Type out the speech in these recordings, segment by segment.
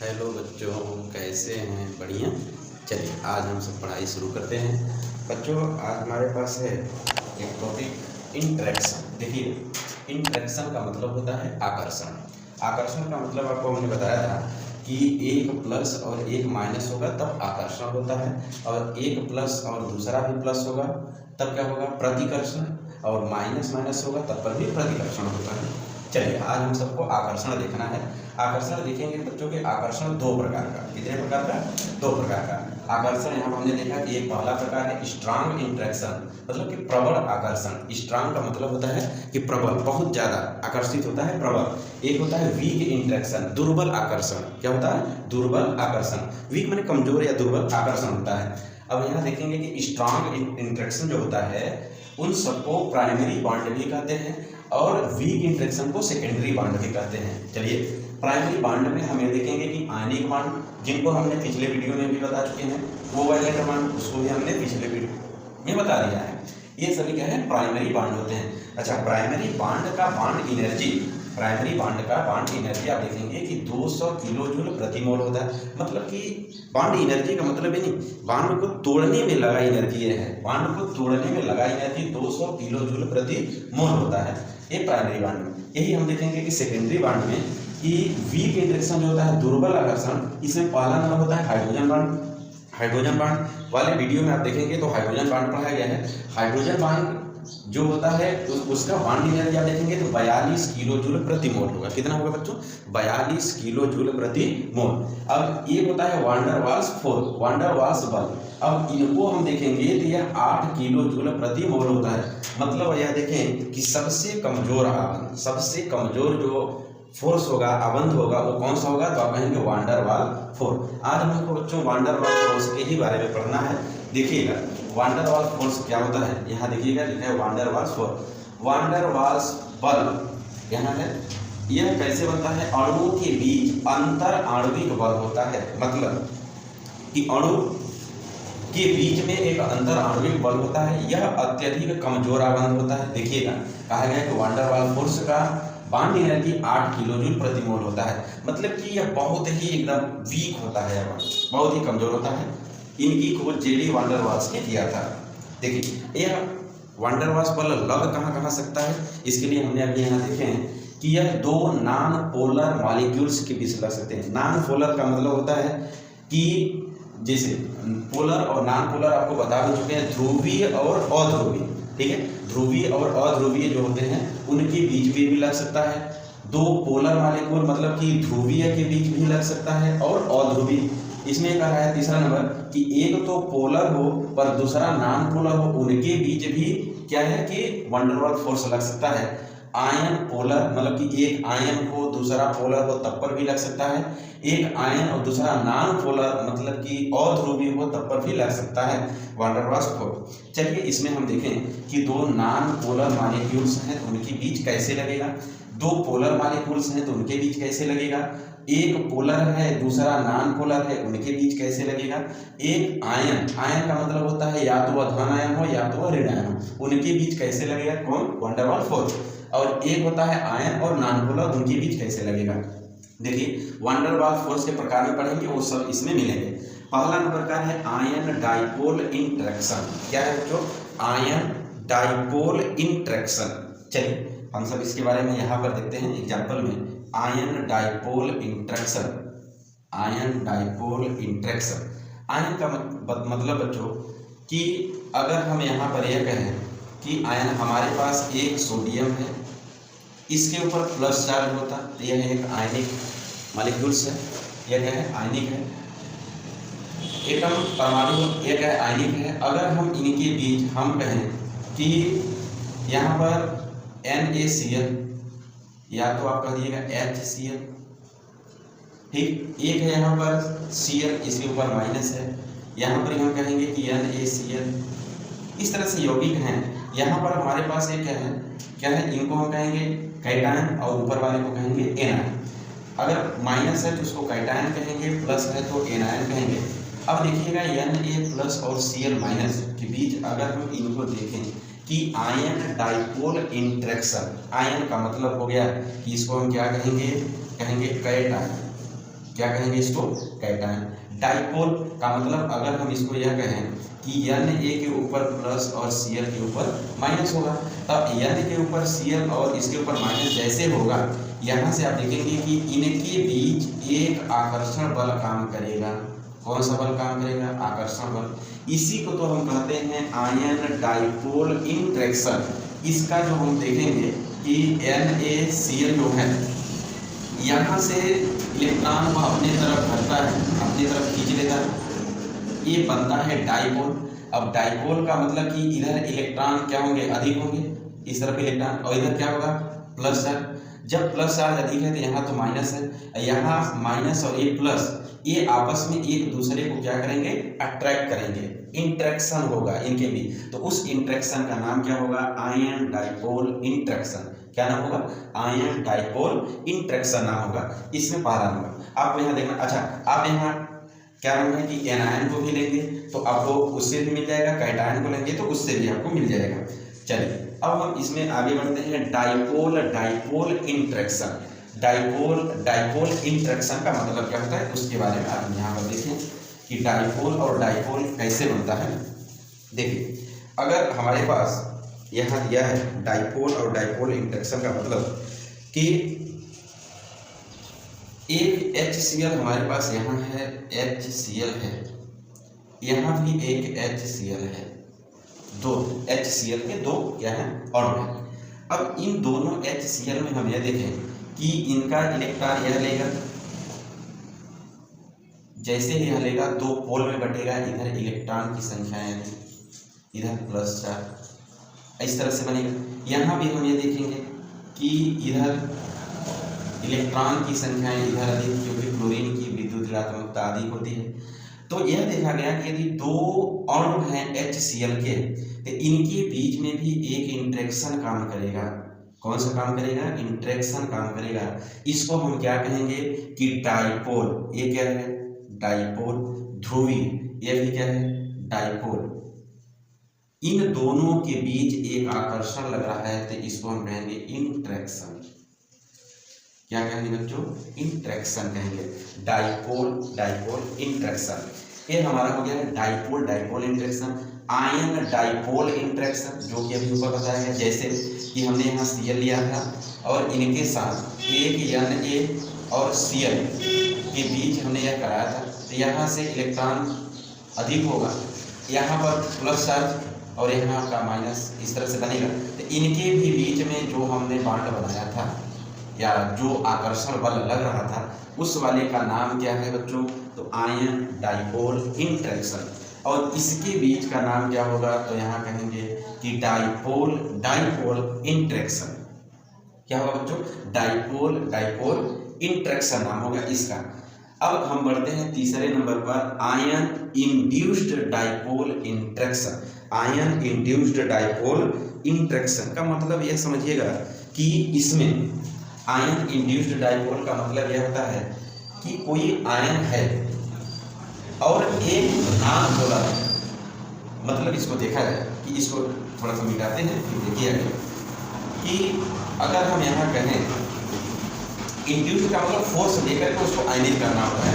Hello बच्चों, कैसे हैं? बढ़िया। चलिए आज हम सब पढ़ाई शुरू करते हैं। बच्चों आज हमारे पास है एक टॉपिक इंटरेक्शन। देखिए इंटरेक्शन का मतलब होता है आकर्षण। आकर्षण का मतलब आपको हमने बताया था कि एक प्लस और एक माइनस होगा तब आकर्षण होता है, और एक प्लस और दूसरा भी प्लस होगा तब क्या होगा? प्रतिकर्षण। और माइनस माइनस होगा तब पर भी प्रतिकर्षण होता है। चलिए आज हम सबको आकर्षण देखना है। आकर्षण देखेंगे बच्चों के। आकर्षण दो प्रकार का, कितने प्रकार का? दो प्रकार का आकर्षण। यहाँ हमने देखा कि एक पहला प्रकार है स्ट्रांग इंट्रैक्शन, मतलब कि प्रबल आकर्षण। स्ट्रांग का मतलब होता है कि प्रबल, बहुत ज्यादा आकर्षित होता है, प्रबल। एक होता है वीक इंट्रैक्शन, दुर्बल आकर्षण। क्या होता है? दुर्बल आकर्षण। वीक माने कमजोर या दुर्बल आकर्षण होता है। अब यहाँ देखेंगे कि स्ट्रांग इंट्रैक्शन जो होता है उन सबको प्राइमरी बॉन्ड भी कहते हैं, और वीक इंट्रैक्शन को सेकेंडरी बॉन्ड भी कहते हैं। चलिए प्राइमरी बॉन्ड में हमें देखेंगे कि आयनिक बॉन्ड, जिनको हमने पिछले वीडियो में भी बता चुके हैं, कोवैलेंट बॉन्ड उसको भी हमने पिछले वीडियो में बता दिया है। ये सभी क्या है? प्राइमरी बॉन्ड होते हैं। अच्छा, प्राइमरी बॉन्ड का बॉन्ड एनर्जी, प्राइमरी बॉन्ड का बॉन्ड एनर्जी आप देखेंगे कि 200 किलो जूल प्रति मोल होता है। मतलब कि बॉन्ड एनर्जी का मतलब है नहीं, बॉन्ड को तोड़ने में लगा एनर्जी है, बॉन्ड को तोड़ने में लगा एनर्जी 200 किलो जूल प्रति मोल होता है, ये प्राइमरी बॉन्ड में। यही हम देखेंगे कि सेकेंडरी बॉन्ड में कि वीक इंट्रैक्शन जो होता है, दुर्बल आकर्षण, इसमें पहला नंबर होता है हाइड्रोजन बॉन्ड। हाइड्रोजन बॉन्ड वाले वीडियो में आप देखेंगे तो हाइड्रोजन बॉन्ड पढ़ाया गया है। हाइड्रोजन बॉन्ड जो होता है उसका बॉन्ड एनर्जी आप देखेंगे तो 42 किलो जूल प्रति मोल होगा। कितना होगा बच्चों? 42 किलो जूल प्रति मोल। अब ये होता है van der Waals force, van der Waals बल। अब इनको हम देखेंगे तो यह 8 किलो जूल प्रति मोल होता है। मतलब यह देखें कि सबसे कमजोर आबंध, सबसे कमजोर जो फोर्स होगा, आबंध होगा, वो कौन सा होगा? तो आप कहेंगे वांडर वाल फोर्स। आज हमको बच्चों वांडर वाल फोर्स के ही बारे में पढ़ना है। देखिएगा वांडर वाल फोर्स क्या होता है, यहाँ देखिएगा लिखा है van der Waals force. Van der Waals बल यहाँ है, यह कैसे बनता है? अणुओं के बीच अंतर आणविक बल होता है। मतलब कि अणु के बीच में एक अंतर आणविक बल होता है, यह अत्यधिक कमजोर आबंध होता है। देखिएगा कहा गया है कि वांडर वाल फोर्स का बॉन्ड एनर्जी 8 किलो जूल प्रति मोल होता है। मतलब कि यह बहुत ही एकदम वीक होता है, बहुत ही कमजोर होता है। इनकी खोज जेडी वांडर वाल्स ने किया था। देखिए यह वांडर वाल्स बल लग कहाँ कहाँ सकता है, इसके लिए हमने अभी यहाँ देखे हैं कि यह दो नॉन पोलर मॉलिक्यूल्स के बीच लग सकते हैं। नॉन पोलर का मतलब होता है कि जैसे पोलर और नॉन पोलर आपको बता भी चुके हैं, ध्रुवीय और अध्रुवीय। ठीक है, ध्रुवीय और अध्रुवीय जो होते हैं उनके बीच में भी लग सकता है। दो पोलर मॉलिक्यूल मतलब कि ध्रुवीय के बीच भी लग सकता है, और अध्रुवीय। इसमें कहा है तीसरा नंबर कि एक तो पोलर हो पर दूसरा नॉन पोलर हो, उनके बीच भी क्या है कि वांडर वाल फोर्स लग सकता है। आयन पोलर मतलब कि एक आयन हो दूसरा पोलर हो तब पर भी लग सकता है। एक आयन और दूसरा नॉन पोलर मतलब कि अध्रुवीय हो तब पर भी लग सकता है वांडर वाल्स फोर्स। चलिए इसमें हम देखें कि दो नॉन पोलर मॉलिक्यूल्स हैं तो उनके बीच कैसे लगेगा, दो पोलर मॉलिक्यूल्स हैं तो उनके बीच कैसे लगेगा, एक पोलर है दूसरा नॉन पोलर है उनके बीच कैसे लगेगा, एक आयन, आयन का मतलब होता है या तो वह धन आयन हो या तो वह ऋण आयन हो, उनके बीच कैसे लगेगा? कौन? वांडर वाल फोर्स। और एक होता है आयन और नॉन पोलर, उनके बीच कैसे लगेगा? देखिए वांडर वाल फोर्स के प्रकार में पढ़ेंगे, वो सब इसमें मिलेंगे। पहला नंबर का है आयन डाइपोल इंट्रैक्शन। क्या है बच्चों? Ion dipole interaction. चलिए हम सब इसके बारे में यहाँ पर देखते हैं एग्जाम्पल में। Ion dipole interaction, ion dipole interaction. Ion का मतलब बच्चों कि अगर हम यहाँ पर यह कहें कि आयन हमारे पास एक सोडियम है, इसके ऊपर प्लस चार्ज होता, यह एक आयनिक मॉलिक्यूल्स है, यह क्या है? आयनिक है। एटम परमाणु यह क्या है? आयनिक है। अगर हम इनके बीच हम कहें कि यहाँ पर NaCl या तो आप कह दिएगा HCl, ठीक। एक है यहाँ पर Cl, इसके ऊपर माइनस है, यहाँ पर हम कहेंगे कि NaCl। इस तरह से यौगिक हैं। यहाँ पर हमारे पास एक क्या है? इनको हम कहेंगे कैटायन और ऊपर वाले को कहेंगे एनायन। अगर माइनस है तो उसको कैटायन कहेंगे, प्लस है तो एनायन कहेंगे। अब देखिएगा Na प्लस और Cl माइनस के बीच अगर हम इनको देखें कि आयन डाइपोल इंट्रैक्शन, आयन का मतलब हो गया कि इसको हम क्या कहेंगे? कहेंगे कैटायन। क्या कहेंगे इसको, कैटायन। डाइपोल का मतलब अगर हम इसको यह कहें कि Na के ऊपर प्लस और Cl के ऊपर माइनस होगा, तब Na के ऊपर Cl और इसके ऊपर माइनस जैसे होगा, यहाँ से आप देखेंगे कि इनके बीच एक आकर्षण बल काम करेगा। कौन सा बल काम करेगा, आकर्षण बल। इसी को तो हम कहते हैं आयन डाइपोल इंटरेक्शन। इसका जो हम देखेंगे कि NaCl जो है, यहाँ से इलेक्ट्रॉन को अपने तरफ भरता है, अपनी तरफ खींच लेता है, ये बनता है डाइपोल। अब डाइपोल का मतलब कि इधर इलेक्ट्रॉन क्या होंगे, अधिक होंगे, इस तरफ इलेक्ट्रॉन, और इधर क्या होगा, प्लस चार्ज। जब प्लस चार्ज अधिक है तो यहाँ तो माइनस है, यहाँ माइनस और ये प्लस, ये आपस में एक दूसरे को क्या करेंगे, अट्रैक्ट करेंगे, इंटरेक्शन होगा इनके बीच। तो उस इंटरेक्शन का नाम क्या होगा, आयन डाइपोल इंटरेक्शन। क्या नाम होगा, आयन डाइपोल इंटरेक्शन नाम होगा। इसमें पहला नंबर आपको यहाँ देखना। अच्छा, आप यहाँ क्या नाम है कि एनायन को भी लेंगे तो आपको उससे भी मिल जाएगा, कैटायन को लेंगे तो उससे भी आपको मिल जाएगा। चलिए अब हम इसमें आगे बढ़ते हैं। Dipole dipole interaction. Dipole dipole interaction का मतलब क्या होता है उसके बारे में आप यहाँ पर देखें कि डाइपोल और डाइपोल कैसे बनता है। देखिए, अगर हमारे पास यहाँ दिया है डाइपोल और डाइपोल इंटरेक्शन का मतलब कि एक HCl हमारे पास यहाँ है, HCl है, यहाँ भी एक HCl है, दो HCl के दो क्या है, अणु है। अब इन दोनों HCl में हम यह देखें कि इनका इलेक्ट्रॉन यह लेगा, जैसे ही यह लेगा दो पोल में बटेगा, इधर इलेक्ट्रॉन की संख्या है, इधर प्लस चार्ज, इस तरह से बनेगा। यहाँ भी हम ये देखेंगे कि इधर इलेक्ट्रॉन की संख्याएं इधर अधिक, क्योंकि क्लोरीन की विद्युत ऋणात्मकता अधिक होती है। तो यह देखा गया कि यदि दो अणु हैं HCl के, तो इनके बीच में भी एक इंटरेक्शन काम करेगा। कौन सा काम करेगा, इंटरेक्शन काम करेगा। इसको हम क्या कहेंगे कि डाइपोल। ये क्या है, डाइपोल। ध्रुवीय, ये भी क्या है, डाइपोल। इन दोनों के बीच एक आकर्षण लग रहा है तो इसको हम कहेंगे इंटरेक्शन। क्या कहेंगे बच्चों, इंटरेक्शन कहेंगे। डाइपोल डाइपोल इंटरेक्शन, ये हमारा हो गया है dipole dipole interaction. Ion dipole interaction, जो कि अभी ऊपर बताया गया, जैसे कि हमने यहाँ Cl लिया था और इनके साथ एक Na और Cl के बीच हमने यह कराया था, तो यहाँ से इलेक्ट्रॉन अधिक होगा, यहाँ पर प्लस चार्ज और यहाँ का माइनस, इस तरह से बनेगा। तो इनके भी बीच में जो हमने बांड बनाया था या जो आकर्षण बल लग रहा था, उस वाले का नाम क्या है बच्चों, तो आयन डाइपोल इंटरेक्शन। और इसके बीच का नाम क्या होगा, तो यहाँ कहेंगे कि डाइपोल डाइपोल इंटरेक्शन। क्या होगा बच्चों, डाइपोल डाइपोल इंटरेक्शन नाम होगा इसका। अब हम बढ़ते हैं तीसरे नंबर पर, ion induced dipole interaction. Ion induced dipole interaction का मतलब यह समझिएगा कि इसमें आयन इंड्यूस्ड डाइपोल का मतलब यह होता है कि कोई आयन है और एक नॉन पोलर है। मतलब इसको देखा जाए कि इसको थोड़ा सा मिटाते हैं, फिर देखिए कि अगर हम यहाँ कहें इंड्यूस्ड का मतलब फोर्स देकर के उसको आयनित करना होता है।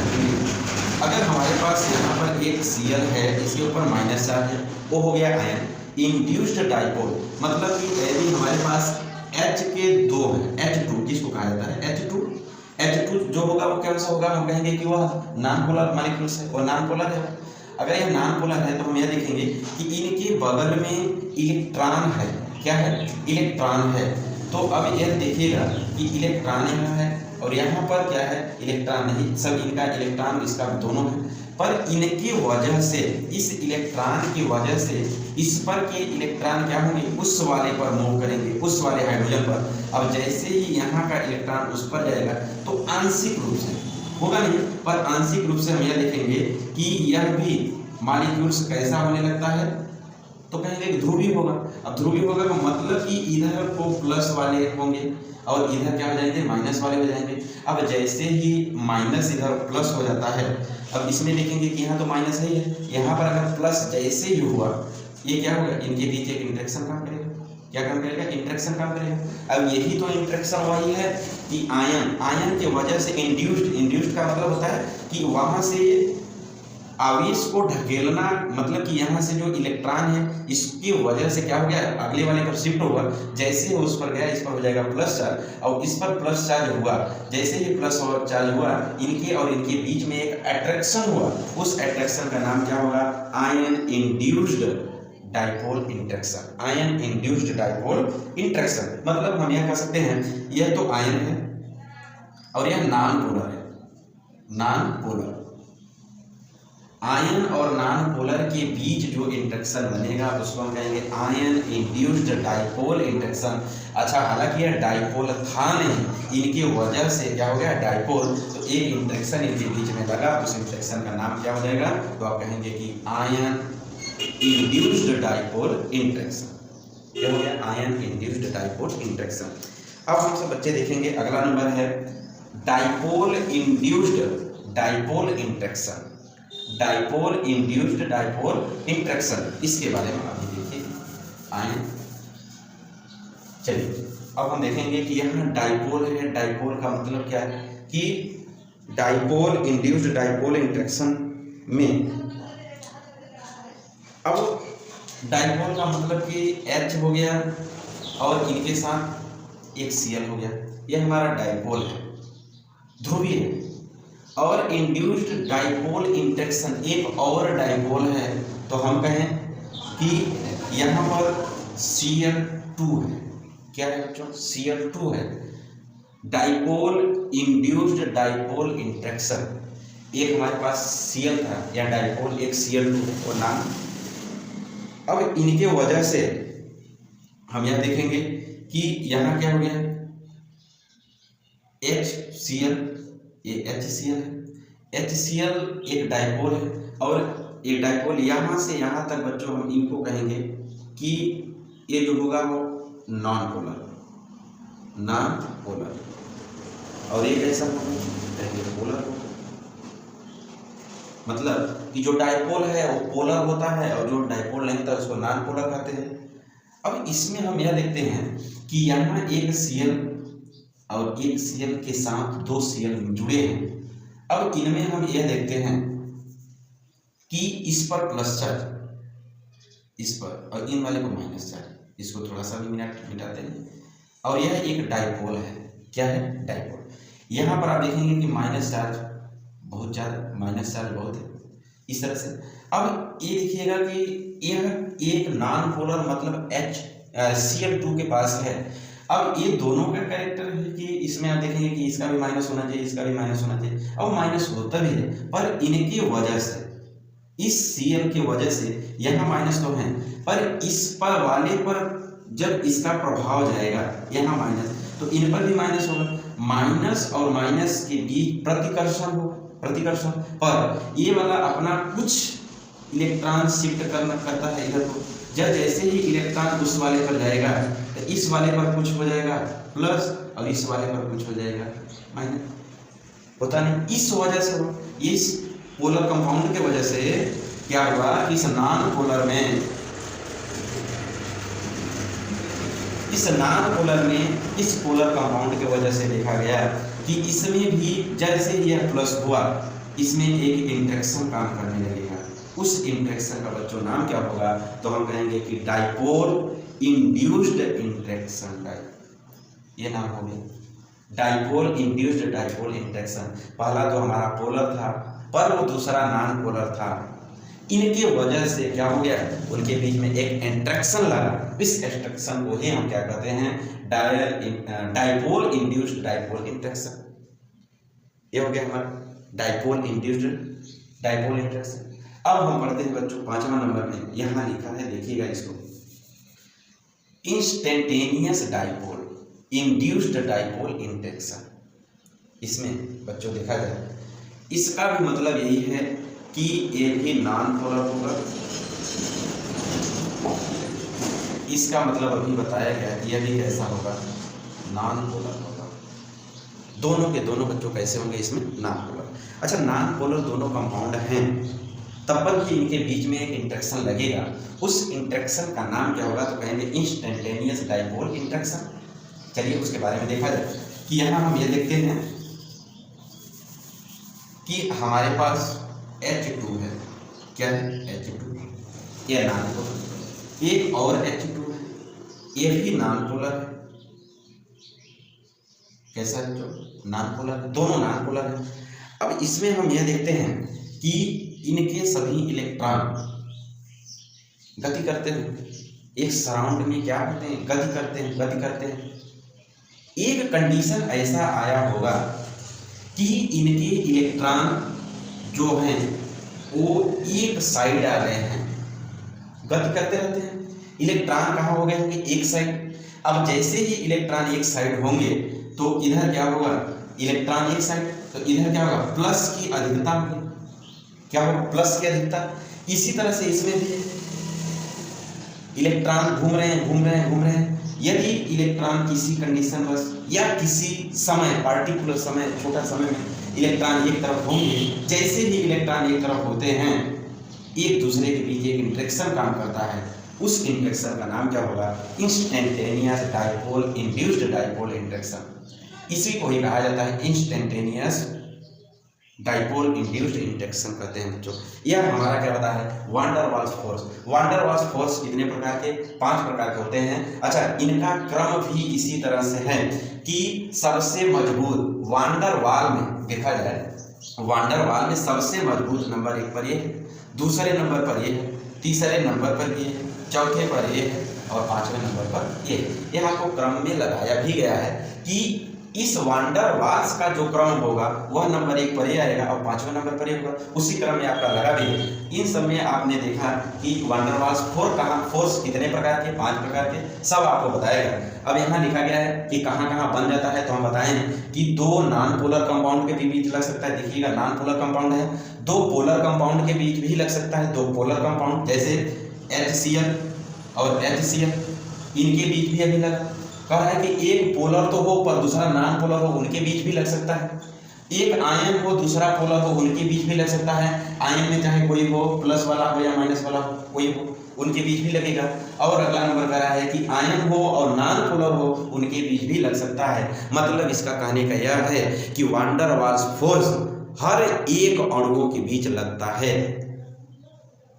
अगर हमारे पास यहाँ पर एक Cl है, इसके ऊपर माइनस चार्ज है, वो हो गया आयन। इंड्यूस्ड डाइपोल मतलब कि यदि हमारे पास H के दो है, H2 जिसको कहा जाता है H2 जो होगा वो कैसा होगा, हम कहेंगे कि वह नॉन पोलर मॉलिक्यूल्स है, वो नॉन पोलर है। अगर यह नॉन पोलर है तो हम यह देखेंगे कि इनके बगल में इलेक्ट्रॉन है। क्या है, इलेक्ट्रॉन है। तो अब यह देखिएगा कि इलेक्ट्रॉन यहाँ है और यहाँ पर क्या है, इलेक्ट्रॉन नहीं, सब इनका इलेक्ट्रॉन इसका दोनों है। पर इनकी वजह से, इस इलेक्ट्रॉन की वजह से इस पर के इलेक्ट्रॉन क्या होंगे, उस वाले पर मूव करेंगे, उस वाले हाइड्रोजन पर। अब जैसे ही यहाँ का इलेक्ट्रॉन उस पर जाएगा तो आंशिक रूप से होगा नहीं, पर आंशिक रूप से हम यह देखेंगे कि यह भी मॉलिक्यूल्स कैसा होने लगता है, तो कहेंगे कि ध्रुवीय होगा। अब ध्रुवीय होगा तो मतलब कि इधर को प्लस वाले होंगे और इधर क्या हो जाएंगे, माइनस वाले हो जाएंगे। अब जैसे ही माइनस इधर प्लस हो जाता है, अब इसमें देखेंगे कि यहाँ तो माइनस है, यहाँ पर अगर प्लस जैसे ही हुआ, ये क्या होगा, इनके बीच एक इंटरेक्शन काम करेगा। क्या काम करेगा? इंटरेक्शन काम करेगा। अब यही तो इंटरेक्शन वही है कि आयन की वजह से इंड्यूस्ड का मतलब होता है कि वहां से आवेश को ढकेलना, मतलब कि यहाँ से जो इलेक्ट्रॉन है इसकी वजह से क्या हो गया, अगले वाले पर शिफ्ट हुआ, जैसे उस पर गया इस पर हो जाएगा प्लस चार्ज, और इस पर प्लस चार्ज हुआ, जैसे ही प्लस चार्ज हुआ इनके और इनके बीच में एक अट्रैक्शन हुआ, उस अट्रैक्शन का नाम क्या होगा? Ion induced dipole interaction. Ion induced dipole interaction मतलब हम यह कह सकते हैं यह तो आयन है और यह नॉन पोलर है। नॉन पोलर, आयन और नॉन पोलर के बीच जो इंटरेक्शन बनेगा उसको हम कहेंगे आयन इंड्यूस्ड डाइपोल इंटरेक्शन। अच्छा, हालांकि यह डाइपोल था नहीं, इनकी वजह से क्या हो गया डाइपोल, तो एक इंटरेक्शन इनके बीच में लगा, उस इंटरेक्शन का नाम क्या हो जाएगा? तो आप कहेंगे कि आयन इंड्यूस्ड डाइपोल इंटरेक्शन। ये हो गया आयन इंड्यूस्ड डाइपोल इंटरेक्शन। अब हम सब बच्चे देखेंगे अगला नंबर है dipole induced dipole interaction. Dipole induced dipole interaction, इसके बारे में अभी देखिए आयन। चलिए अब हम देखेंगे कि यहाँ डाइपोल है, डाइपोल का मतलब क्या है कि डाइपोल इंड्यूस्ड डाइपोल इंटरेक्शन में, अब डाइपोल का मतलब कि H हो गया और इनके साथ एक Cl हो गया, यह हमारा डाइपोल है, ध्रुवीय है। और इंड्यूस्ड डाइपोल इंटरेक्शन एक और डाइपोल है, तो हम कहें कि यहाँ पर Cl2 है। क्या है बच्चों? Cl2 है। डाइपोल इंड्यूस्ड डाइपोल इंटरेक्शन, एक हमारे पास Cl था या डाइपोल, एक Cl2 है वो नाम। अब इनके वजह से हम यह देखेंगे कि यहाँ क्या हो गया HCl, ये HCl है। HCl एक डाइपोल है और एक डाइपोल यहाँ से यहाँ तक बच्चों हम इनको कहेंगे कि ये जो होगा वो नॉन पोलर, नॉन पोलर, और ये कैसा होगा? कहेंगे पोलर होगा। मतलब कि जो डाइपोल है वो पोलर होता है और जो डाइपोल नहीं होता उसको नॉन पोलर कहते हैं। अब इसमें हम यह देखते हैं कि यहाँ एक Cl और एक Cl के साथ दो Cl जुड़े हैं। अब इनमें हम यह देखते हैं कि इस पर प्लस चार्ज, इस पर, और इन वाले पर माइनस चार्ज, इसको थोड़ा सा भी मिटाते हैं, और यह एक डाइपोल है। क्या है? डाइपोल। यहाँ पर आप देखेंगे कि माइनस चार्ज बहुत ज़्यादा, माइनस चार्ज बहुत है, इस तरह से। अब ये देखिएगा कि यह एक नॉन पोलर मतलब Cl2 के पास है। अब ये दोनों का कैरेक्टर है कि इसमें आप देखेंगे कि इसका भी माइनस होना चाहिए, इसका भी माइनस होना चाहिए, अब माइनस होता भी है, पर इनकी वजह से, इस Cl की वजह से यहाँ माइनस तो है, पर इस पर वाले पर जब इसका प्रभाव जाएगा यहाँ माइनस, तो इन पर भी माइनस होगा। माइनस और माइनस के बीच प्रतिकर्षण होगा, प्रतिकर्षण पर ये वाला अपना कुछ इलेक्ट्रॉन शिफ्ट करता है इधर को, जब जैसे ही इलेक्ट्रॉन उस वाले पर जाएगा तो इस वाले पर कुछ हो जाएगा प्लस और इस वाले पर कुछ हो जाएगा माइनस, होता नहीं। इस वजह से इस पोलर कंपाउंड के वजह से क्या हुआ, इस नॉन पोलर में, इस नॉन पोलर में इस पोलर कंपाउंड की वजह से देखा गया कि इसमें भी जैसे यह प्लस हुआ इसमें एक इंटरेक्शन काम करने लगेगा। उस इंटरेक्शन का बच्चों नाम क्या होगा? तो हम कहेंगे कि डाइपोल इंड्यूस्ड इंटरेक्शन टाइप, ये नाम हो गया डाइपोल इंड्यूस्ड डाइपोल इंटरेक्शन। पहला तो हमारा पोलर था पर वो दूसरा नॉन पोलर था, इनके वजह से क्या हो गया, उनके बीच में एक इंटरेक्शन लगा। इस इंटरेक्शन को ही हम क्या कहते हैं? Dipole induced dipole interaction. ये हो गया हमारा डाइपोल इंड्यूस्ड डाइपोल इंटरेक्शन। अब हम पढ़ते हैं बच्चों 5वां नंबर में, यहाँ लिखा है, देखिएगा इसको, instantaneous dipole induced dipole interaction. इसमें बच्चों देखा जाए इसका भी मतलब यही है कि ये भी नॉन पोलर होगा। इसका मतलब अभी बताया गया कि यह भी कैसा होगा, नॉन पोलर होगा। दोनों के दोनों बच्चों कैसे होंगे इसमें? Non polar. अच्छा, नॉन पोलर दोनों कंपाउंड हैं तब पर कि इनके बीच में एक इंटरेक्शन लगेगा, उस इंटरेक्शन का नाम क्या होगा, तो कहेंगे इंस्टेंटेनियस डाइपोल इंटरेक्शन। चलिए उसके बारे में देखा जाए कि यहाँ हम ये देखते हैं कि हमारे पास H2 है, क्या है H2, ये नॉन पोलर, एक और H2 है, ये भी नॉन पोलर है। कैसा है, जो नॉन पोलर है, दोनों नॉन पोलर है। अब इसमें हम यह देखते हैं कि इनके सभी इलेक्ट्रॉन गति करते हैं, एक सराउंड में क्या करते हैं, गति करते हैं। एक कंडीशन ऐसा आया होगा कि इनके इलेक्ट्रॉन जो हैं वो एक साइड आ गए हैं, गति करते रहते हैं। इलेक्ट्रॉन कहाँ हो गए होंगे, एक साइड। अब जैसे ही इलेक्ट्रॉन एक साइड होंगे तो इधर क्या होगा, इलेक्ट्रॉन एक साइड, तो इधर क्या होगा, प्लस की अधिकता होगी, क्या होगा, प्लस की अधिकता। इसी तरह से इसमें भी इलेक्ट्रॉन घूम रहे हैं। यदि इलेक्ट्रॉन किसी कंडीशन बस या किसी समय, पार्टिकुलर समय, छोटा समय में इलेक्ट्रॉन एक तरफ होंगे, जैसे ही इलेक्ट्रॉन एक तरफ होते हैं एक दूसरे के बीच एक इंटरेक्शन काम करता है, उस इंटरेक्शन का नाम क्या होगा, instantaneous dipole induced dipole interaction. इसी को ही कहा जाता है इंस्टेंटेनियस डाइपोल इंड्यूस्ड इंटरेक्शन कहते हैं बच्चों। यह हमारा क्या होता है, van der Waals force. Van der Waals force कितने प्रकार के, 5 प्रकार के होते हैं। अच्छा, इनका क्रम भी इसी तरह से है कि सबसे मजबूत वान डेर वाल में देखा जाए, वान डेर वाल में सबसे मजबूत नंबर 1 पर ये है, दूसरे नंबर पर ये है, तीसरे नंबर पर ये है, चौथे पर ये है और 5वें नंबर पर ये है। यह आपको क्रम में लगाया भी गया है कि इस वान डेर वाल्स का जो क्रम होगा वह नंबर 1 पर ही आएगा और 5वें नंबर पर ही होगा, उसी क्रम में आपका लगा भी है। इन सब में आपने देखा कि वान डेर वाल्स फोर्स कितने प्रकार के, 5 प्रकार के, सब आपको बताएगा। अब यहाँ लिखा गया है कि कहाँ कहाँ बन जाता है, तो हम बताएं कि 2 नॉन पोलर कंपाउंड के भी बीच लग सकता है। देखिएगा नॉन पोलर कंपाउंड है, 2 पोलर कंपाउंड के बीच भी लग सकता है, 2 पोलर कंपाउंड जैसे HCl और HCl, इनके बीच भी अभी लगा। कह रहा है कि एक पोलर तो हो पर दूसरा नॉन पोलर हो, उनके बीच भी लग सकता है। एक आयन हो दूसरा पोलर हो, उनके बीच भी लग सकता है। आयन में चाहे कोई हो, प्लस वाला हो या माइनस वाला हो, कोई हो, उनके बीच भी लगेगा। और अगला नंबर कह रहा है कि आयन हो और नॉन पोलर हो, उनके बीच भी लग सकता है। मतलब इसका कहने का यह है कि van der Waals force her एक अणुओं के बीच लगता है।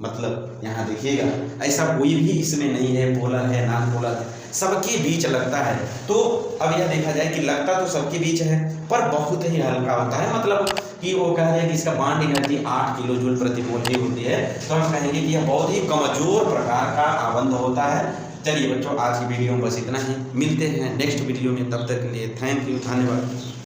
मतलब यहाँ देखिएगा ऐसा कोई भी इसमें नहीं है पोलर है नॉन पोलर है, सबके बीच लगता है। तो अब यह देखा जाए कि लगता तो सबके बीच है पर बहुत ही हल्का होता है। मतलब कि वो कह रहे हैं कि इसका बॉन्ड एनर्जी 8 किलो जूल प्रति मोल ही होती है, तो हम कहेंगे कि यह बहुत ही कमजोर प्रकार का आबंध होता है। चलिए बच्चों, आज की वीडियो में बस इतना ही, मिलते हैं नेक्स्ट वीडियो में, तब तक के लिए थैंक यू, धन्यवाद।